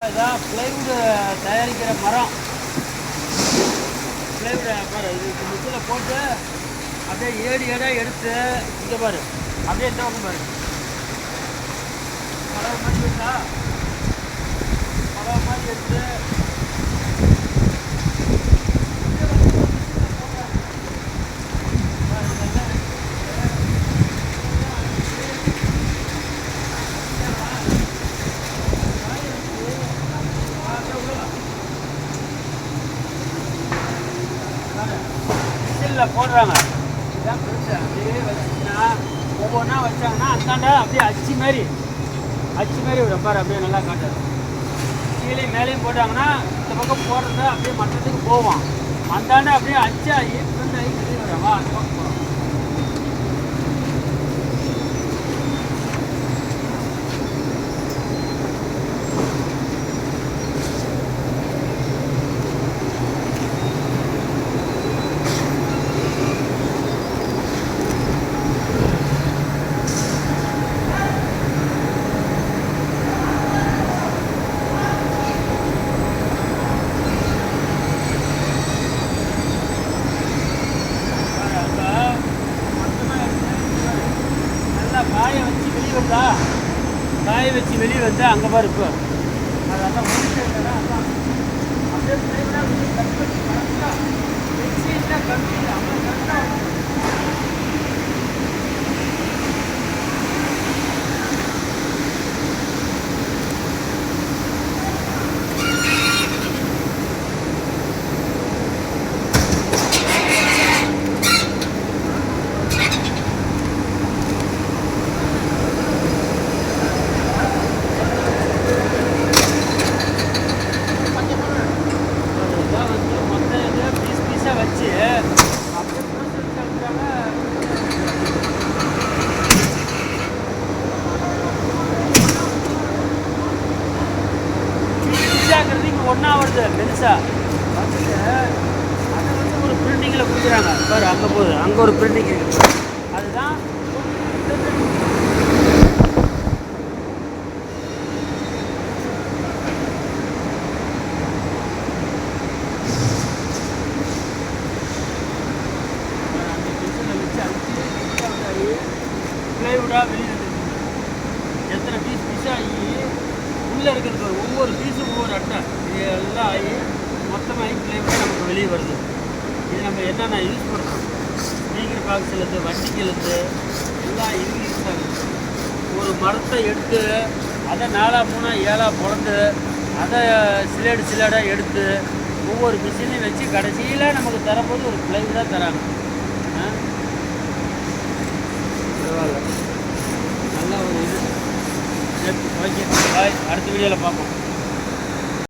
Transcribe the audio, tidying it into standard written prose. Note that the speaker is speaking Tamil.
இதான் பிளைவுட் தயாரிக்கிற மரம். பிளைவுட் பாரு, இது மிஷினில் போட்டு அப்படியே ஏடாக எடுத்து இங்கே பாரு, அப்படியே தோக்கம் பாரு. பழம் மாதிரி இருக்கா, பழம் மாதிரி எடுத்து மிஷினில் போடுறாங்க. இதுதான் பெருசு. அப்படியே வச்சுன்னா ஒவ்வொன்றா வச்சாங்கன்னா அந்தாண்டா அப்படியே அச்சு மாதிரி வரும் பாரு. அப்படியே நல்லா காட்டுது. கீழே மேலேயும் போட்டாங்கன்னா இந்த பக்கம் போடுறத அப்படியே மட்டத்துக்கு போவோம். அந்தாண்டா அப்படியே அச்சாகி ஃப்ரெண்ட் ஆகி வெளியே வரவா அந்த பக்கம் போகிறோம். காய வச்சு வெளியே வந்து அங்கே பாரு. இப்போ அதெல்லாம் முடிச்சு அப்படியே கட் பண்ணி கரெக்டாக மிக்சியில் கம்மி அவ்வளோ கரெக்டாக வச்சு பிஸாங்கிறது ஒன்றா வருது பெருசா வந்துட்டு அதை வந்து ஒரு பிரிண்டிங்கில் கொடுக்குறாங்க பாரு. அங்கே போகுது, அங்கே ஒரு பிரிண்டிங் இருக்குது. அதுதான் பிளைவுடாக வெளியே வந்துருக்கு. எத்தனை பீஸாக ஆகி உள்ளே இருக்கிறது ஒவ்வொரு பீஸும் ஒவ்வொரு அட்டை இது எல்லாம் ஆகி மொத்தமாகி பிளைவுடாக நமக்கு வெளியே வருது. இது நம்ம என்னென்ன யூஸ் பண்ணுறோம், ஸ்பீக்கர் பாக்ஸ்லேருந்து வண்டிக்கிலேருந்து எல்லாம் இது யூஸ் ஆகுது. ஒரு மரத்தை எடுத்து அதை 4 3 7 பிறந்து அதை சிலேடாக எடுத்து ஒவ்வொரு மிஷினையும் வச்சு கடைசியில் நமக்கு தரும்போது ஒரு பிளைவுடாக தராங்க. பரவாயில்ல, நல்ல ஒரு இது. ஓகே, பாய். அடுத்த வீடியோவில் பார்ப்போம்.